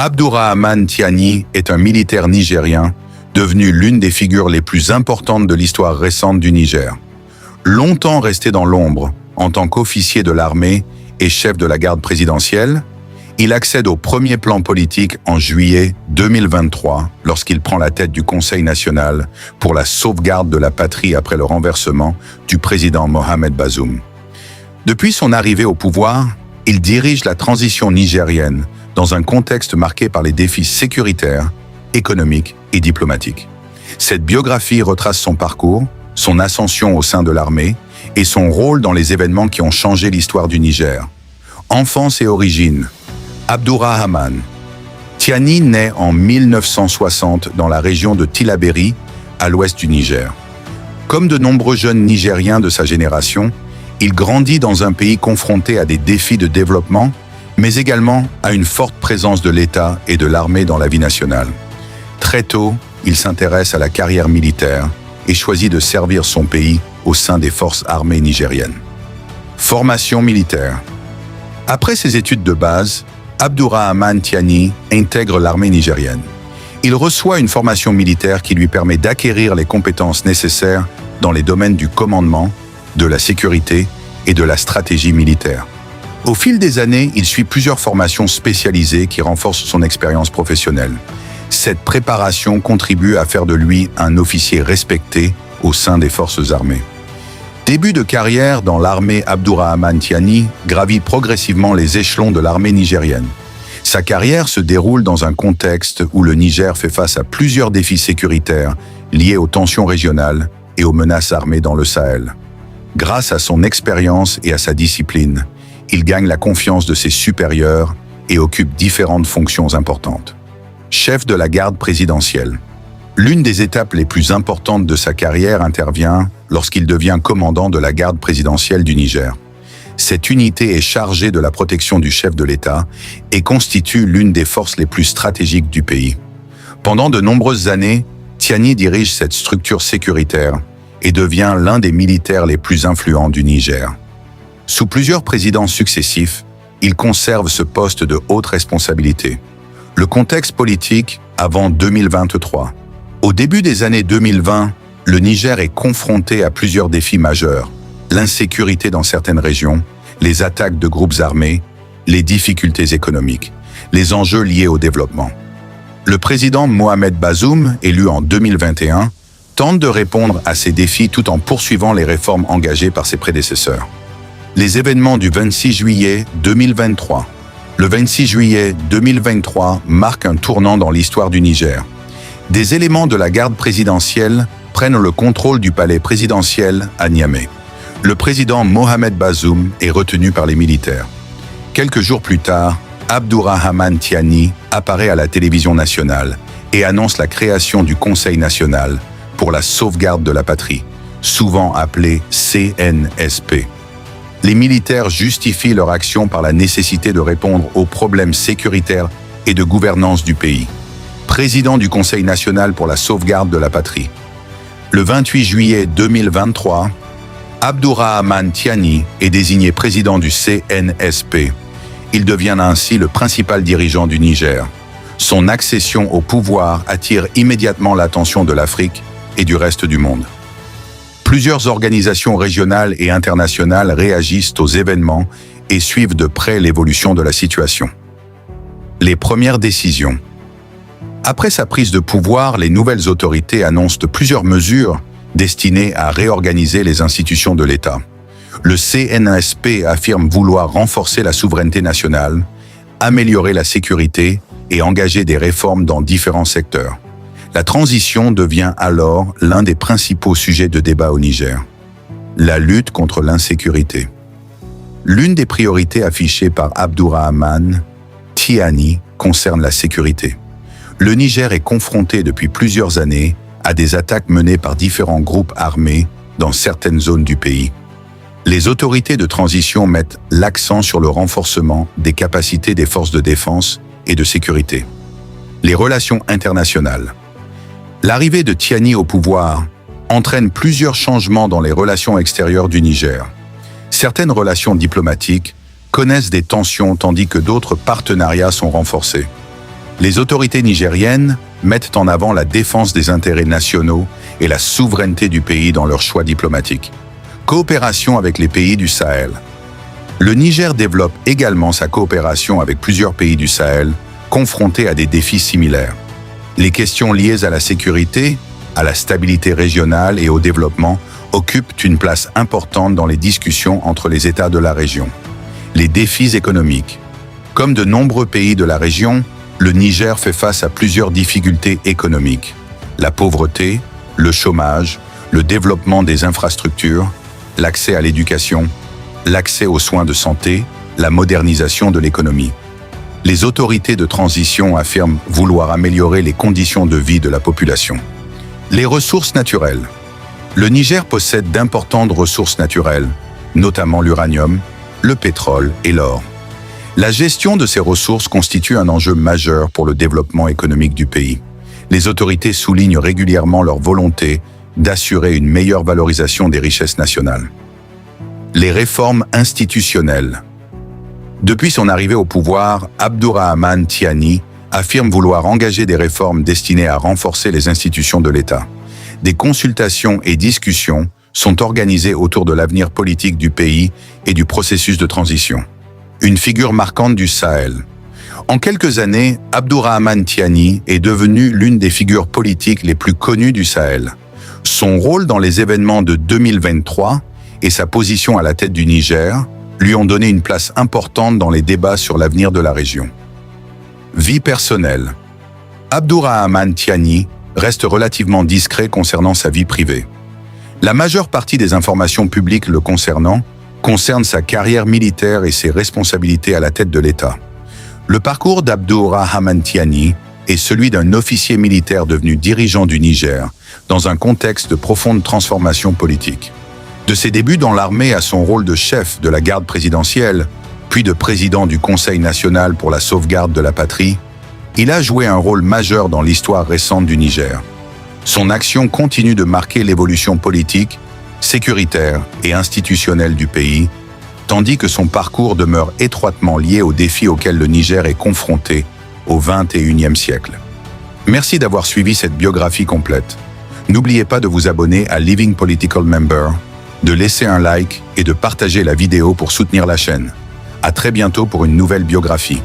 Abdourahmane Tiani est un militaire nigérien devenu l'une des figures les plus importantes de l'histoire récente du Niger. Longtemps resté dans l'ombre en tant qu'officier de l'armée et chef de la garde présidentielle, il accède au premier plan politique en juillet 2023 lorsqu'il prend la tête du Conseil national pour la sauvegarde de la patrie après le renversement du président Mohamed Bazoum. Depuis son arrivée au pouvoir, il dirige la transition nigérienne dans un contexte marqué par les défis sécuritaires, économiques et diplomatiques. Cette biographie retrace son parcours, son ascension au sein de l'armée et son rôle dans les événements qui ont changé l'histoire du Niger. Enfance et origine. Abdourahmane Tiani naît en 1960 dans la région de Tillabéri, à l'ouest du Niger. Comme de nombreux jeunes Nigériens de sa génération, il grandit dans un pays confronté à des défis de développement, mais également à une forte présence de l'État et de l'armée dans la vie nationale. Très tôt, il s'intéresse à la carrière militaire et choisit de servir son pays au sein des forces armées nigériennes. Formation militaire. Après ses études de base, Abdourahmane Tiani intègre l'armée nigérienne. Il reçoit une formation militaire qui lui permet d'acquérir les compétences nécessaires dans les domaines du commandement, de la sécurité et de la stratégie militaire. Au fil des années, il suit plusieurs formations spécialisées qui renforcent son expérience professionnelle. Cette préparation contribue à faire de lui un officier respecté au sein des forces armées. Début de carrière dans l'armée, Abdourahmane Tiani gravit progressivement les échelons de l'armée nigérienne. Sa carrière se déroule dans un contexte où le Niger fait face à plusieurs défis sécuritaires liés aux tensions régionales et aux menaces armées dans le Sahel. Grâce à son expérience et à sa discipline, il gagne la confiance de ses supérieurs et occupe différentes fonctions importantes. Chef de la garde présidentielle. L'une des étapes les plus importantes de sa carrière intervient lorsqu'il devient commandant de la garde présidentielle du Niger. Cette unité est chargée de la protection du chef de l'État et constitue l'une des forces les plus stratégiques du pays. Pendant de nombreuses années, Tiani dirige cette structure sécuritaire et devient l'un des militaires les plus influents du Niger. Sous plusieurs présidents successifs, il conserve ce poste de haute responsabilité. Le contexte politique avant 2023. Au début des années 2020, le Niger est confronté à plusieurs défis majeurs. L'insécurité dans certaines régions, les attaques de groupes armés, les difficultés économiques, les enjeux liés au développement. Le président Mohamed Bazoum, élu en 2021, tente de répondre à ces défis tout en poursuivant les réformes engagées par ses prédécesseurs. Les événements du 26 juillet 2023. Le 26 juillet 2023 marque un tournant dans l'histoire du Niger. Des éléments de la garde présidentielle prennent le contrôle du palais présidentiel à Niamey. Le président Mohamed Bazoum est retenu par les militaires. Quelques jours plus tard, Abdourahmane Tiani apparaît à la télévision nationale et annonce la création du Conseil national pour la sauvegarde de la patrie, souvent appelé CNSP. Les militaires justifient leur action par la nécessité de répondre aux problèmes sécuritaires et de gouvernance du pays. Président du Conseil national pour la sauvegarde de la patrie. Le 28 juillet 2023, Abdourahmane Tiani est désigné président du CNSP. Il devient ainsi le principal dirigeant du Niger. Son accession au pouvoir attire immédiatement l'attention de l'Afrique et du reste du monde. Plusieurs organisations régionales et internationales réagissent aux événements et suivent de près l'évolution de la situation. Les premières décisions. Après sa prise de pouvoir, les nouvelles autorités annoncent plusieurs mesures destinées à réorganiser les institutions de l'État. Le CNSP affirme vouloir renforcer la souveraineté nationale, améliorer la sécurité et engager des réformes dans différents secteurs. La transition devient alors l'un des principaux sujets de débat au Niger. La lutte contre l'insécurité. L'une des priorités affichées par Abdourahmane Tiani concerne la sécurité. Le Niger est confronté depuis plusieurs années à des attaques menées par différents groupes armés dans certaines zones du pays. Les autorités de transition mettent l'accent sur le renforcement des capacités des forces de défense et de sécurité. Les relations internationales. L'arrivée de Tiani au pouvoir entraîne plusieurs changements dans les relations extérieures du Niger. Certaines relations diplomatiques connaissent des tensions tandis que d'autres partenariats sont renforcés. Les autorités nigériennes mettent en avant la défense des intérêts nationaux et la souveraineté du pays dans leurs choix diplomatiques. Coopération avec les pays du Sahel. Le Niger développe également sa coopération avec plusieurs pays du Sahel, confrontés à des défis similaires. Les questions liées à la sécurité, à la stabilité régionale et au développement occupent une place importante dans les discussions entre les États de la région. Les défis économiques. Comme de nombreux pays de la région, le Niger fait face à plusieurs difficultés économiques. La pauvreté, le chômage, le développement des infrastructures, l'accès à l'éducation, l'accès aux soins de santé, la modernisation de l'économie. Les autorités de transition affirment vouloir améliorer les conditions de vie de la population. Les ressources naturelles. Le Niger possède d'importantes ressources naturelles, notamment l'uranium, le pétrole et l'or. La gestion de ces ressources constitue un enjeu majeur pour le développement économique du pays. Les autorités soulignent régulièrement leur volonté d'assurer une meilleure valorisation des richesses nationales. Les réformes institutionnelles. Depuis son arrivée au pouvoir, Abdourahmane Tiani affirme vouloir engager des réformes destinées à renforcer les institutions de l'État. Des consultations et discussions sont organisées autour de l'avenir politique du pays et du processus de transition. Une figure marquante du Sahel. En quelques années, Abdourahmane Tiani est devenu l'une des figures politiques les plus connues du Sahel. Son rôle dans les événements de 2023 et sa position à la tête du Niger lui ont donné une place importante dans les débats sur l'avenir de la région. Vie personnelle. Abdourahmane Tiani reste relativement discret concernant sa vie privée. La majeure partie des informations publiques le concernant concerne sa carrière militaire et ses responsabilités à la tête de l'État. Le parcours d'Abdourahmane Tiani est celui d'un officier militaire devenu dirigeant du Niger dans un contexte de profonde transformation politique. De ses débuts dans l'armée à son rôle de chef de la garde présidentielle, puis de président du Conseil national pour la sauvegarde de la patrie, il a joué un rôle majeur dans l'histoire récente du Niger. Son action continue de marquer l'évolution politique, sécuritaire et institutionnelle du pays, tandis que son parcours demeure étroitement lié aux défis auxquels le Niger est confronté au XXIe siècle. Merci d'avoir suivi cette biographie complète. N'oubliez pas de vous abonner à Living Political Member, de laisser un like et de partager la vidéo pour soutenir la chaîne. À très bientôt pour une nouvelle biographie.